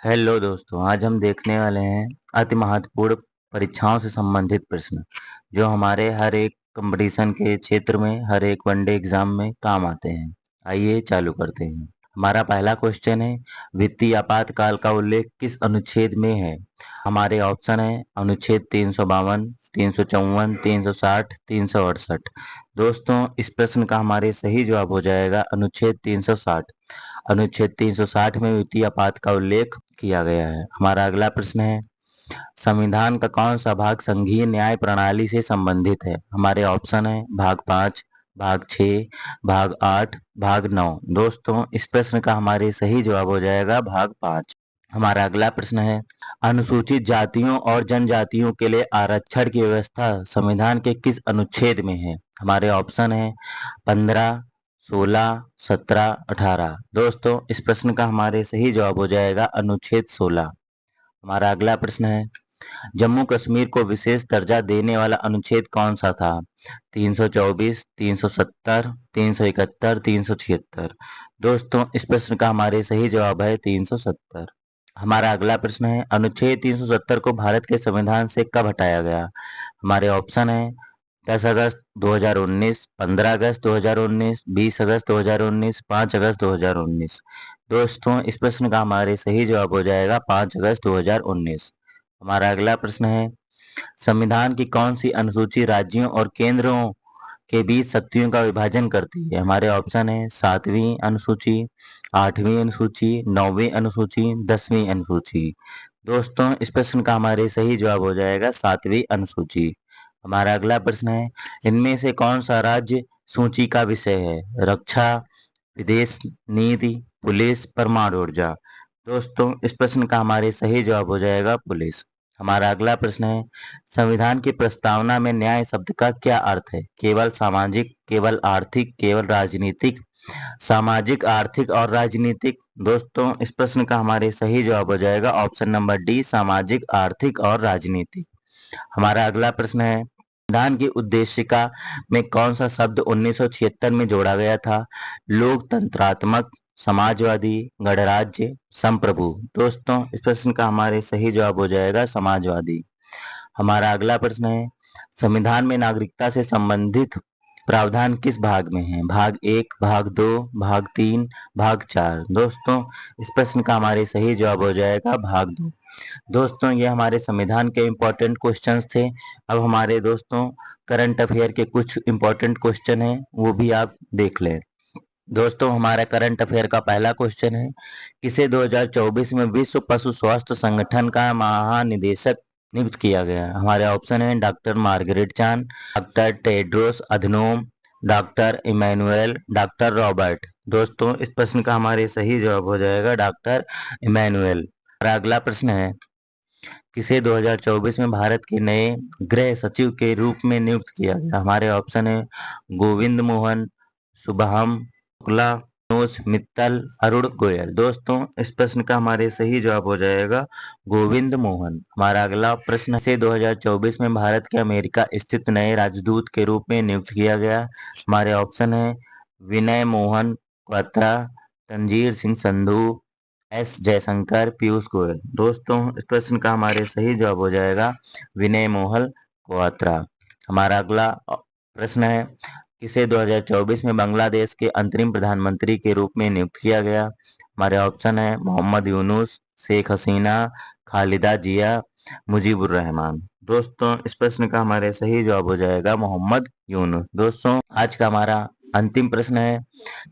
Hello दोस्तों, आज हम देखने वाले हैं अति महत्वपूर्ण परीक्षाओं से संबंधित प्रश्न जो हमारे हर एक कंपटीशन के क्षेत्र में, हर एक वनडे एग्जाम में काम आते हैं। आइए चालू करते हैं। हमारा पहला क्वेश्चन है, वित्तीय आपातकाल का उल्लेख किस अनुच्छेद में है? हमारे ऑप्शन है अनुच्छेद 352, 354, 360, 368। दोस्तों, इस प्रश्न का हमारे सही जवाब हो जाएगा अनुच्छेद 360। अनुच्छेद 360 में वित्तीय आपात का उल्लेख किया गया है। हमारा अगला प्रश्न है, संविधान का कौन सा भाग संघीय न्याय प्रणाली से संबंधित है? हमारे ऑप्शन है भाग 5, भाग 6, भाग 8, भाग 9। दोस्तों, इस प्रश्न का हमारे सही जवाब हो जाएगा भाग 5। हमारा अगला प्रश्न है, अनुसूचित जातियों और जनजातियों के लिए आरक्षण की व्यवस्था संविधान के किस अनुच्छेद में है? हमारे ऑप्शन है 15, 16, 17, 18। दोस्तों, इस प्रश्न का हमारे सही जवाब हो जाएगा अनुच्छेद 16। हमारा अगला प्रश्न है, जम्मू कश्मीर को विशेष दर्जा देने वाला अनुच्छेद कौन सा था? 324, 370, 371, 376। दोस्तों, इस प्रश्न का हमारे सही जवाब है 370। हमारा अगला प्रश्न है, अनुच्छेद 370 को भारत के संविधान से कब हटाया गया? हमारे ऑप्शन है 10 अगस्त 2019, 15 अगस्त 2019, 20 अगस्त 2019, 5 अगस्त 2019। दोस्तों, इस प्रश्न का हमारे सही जवाब हो जाएगा 5 अगस्त 2019। हमारा अगला प्रश्न है, संविधान की कौन सी अनुसूची राज्यों और केंद्रों के बीच शक्तियों का विभाजन करती है? हमारे ऑप्शन है 7वीं अनुसूची, 8वीं अनुसूची, 9वीं अनुसूची, 10वीं अनुसूची। दोस्तों, इस प्रश्न का हमारे सही जवाब हो जाएगा 7वीं अनुसूची। हमारा अगला प्रश्न है, इनमें से कौन सा राज्य सूची का विषय है? रक्षा, विदेश नीति, पुलिस, परमाणु ऊर्जा। दोस्तों, इस प्रश्न का हमारे सही जवाब हो जाएगा पुलिस। हमारा अगला प्रश्न है, संविधान की प्रस्तावना में न्याय शब्द का क्या अर्थ है? केवल सामाजिक, केवल आर्थिक, केवल राजनीतिक, सामाजिक, आर्थिक और राजनीतिक। दोस्तों, इस प्रश्न का हमारे सही जवाब हो जाएगा ऑप्शन नंबर डी, सामाजिक, आर्थिक और राजनीतिक। हमारा अगला प्रश्न है, संविधान की उद्देशिका में कौन सा शब्द 1976 में जोड़ा गया था? लोकतंत्रात्मक, समाजवादी, गणराज्य, संप्रभु। दोस्तों, इस प्रश्न का हमारे सही जवाब हो जाएगा समाजवादी। हमारा अगला प्रश्न है, संविधान में नागरिकता से संबंधित प्रावधान किस भाग में है? भाग 1, भाग 2, भाग 3, भाग 4। दोस्तों, इस प्रश्न का हमारे सही जवाब हो जाएगा भाग 2। दोस्तों, ये हमारे संविधान के इम्पोर्टेंट क्वेश्चंस थे। अब हमारे दोस्तों करंट अफेयर के कुछ इम्पोर्टेंट क्वेश्चन हैं, वो भी आप देख लें। दोस्तों, हमारा करंट अफेयर का पहला क्वेश्चन है, किसे 2024 में विश्व पशु स्वास्थ्य संगठन का महानिदेशक नियुक्त किया गया? हमारे ऑप्शन है doctor Margaret Chan, doctor Tedros Adhanom, doctor Emmanuel, doctor Robert. दोस्तों, इस प्रश्न का हमारे सही जवाब हो जाएगा डॉक्टर इमैनुअल। हमारा अगला प्रश्न है, किसे 2024 में भारत के नए गृह सचिव के रूप में नियुक्त किया गया? हमारे ऑप्शन है गोविंद मोहन, शुभम शुक्ला, मनोज मित्तल, अरुण गोयल। दोस्तों, इस प्रश्न का हमारे सही जवाब हो जाएगा गोविंद मोहन। हमारा अगला प्रश्न से 2024 में भारत के अमेरिका स्थित नए राजदूत के रूप में नियुक्त किया गया। हमारे ऑप्शन है विनय मोहन क्वात्रा, तंजीर सिंह संधू, एस जयशंकर, पीयूष गोयल। दोस्तों, इस प्रश्न का हमारे सही जवाब हो जाएगा विनय मोहन क्वात्रा। हमारा अगला प्रश्न है, किसे 2024 में बांग्लादेश के अंतरिम प्रधानमंत्री के रूप में नियुक्त किया गया? हमारे ऑप्शन है मोहम्मद यूनुस, शेख हसीना, खालिदा जिया, मुजीबुर रहमान। दोस्तों, इस प्रश्न का हमारे सही जवाब हो जाएगा मोहम्मद यूनुस। दोस्तों, आज का हमारा अंतिम प्रश्न है,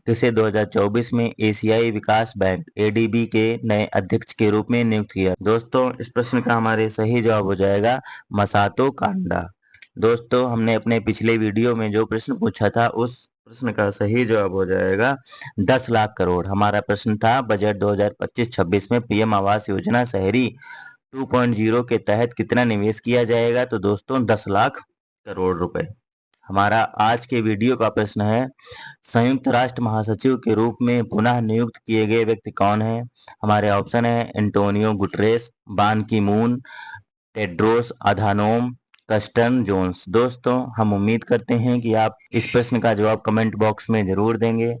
किसे 2024 में एशियाई विकास बैंक एडीबी के नए अध्यक्ष के रूप में नियुक्त किया? दोस्तों, इस प्रश्न का हमारे सही जवाब हो जाएगा मसातो कांडा। दोस्तों, हमने अपने पिछले वीडियो में जो प्रश्न पूछा था उस प्रश्न का सही जवाब हो जाएगा 10 लाख करोड़। हमारा प्रश्न था बजट 2025-26 में पीएम आवास योजना शहरी 2.0 के तहत कितना निवेश किया जाएगा? तो दोस्तों 10 लाख करोड़ रुपए। हमारा आज के वीडियो का प्रश्न है, संयुक्त राष्ट्र महासचिव के रूप में पुनः नियुक्त किए गए व्यक्ति कौन है? हमारे ऑप्शन है एंटोनियो गुटरेस, बान की मून, टेड्रोस अधानोम, कस्टर्न जोन्स। दोस्तों, हम उम्मीद करते हैं कि आप इस प्रश्न का जवाब कमेंट बॉक्स में ज़रूर देंगे।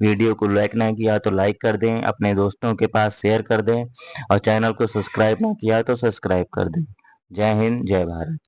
वीडियो को लाइक ना किया तो लाइक कर दें, अपने दोस्तों के पास शेयर कर दें और चैनल को सब्सक्राइब ना किया तो सब्सक्राइब कर दें। जय हिंद, जय भारत।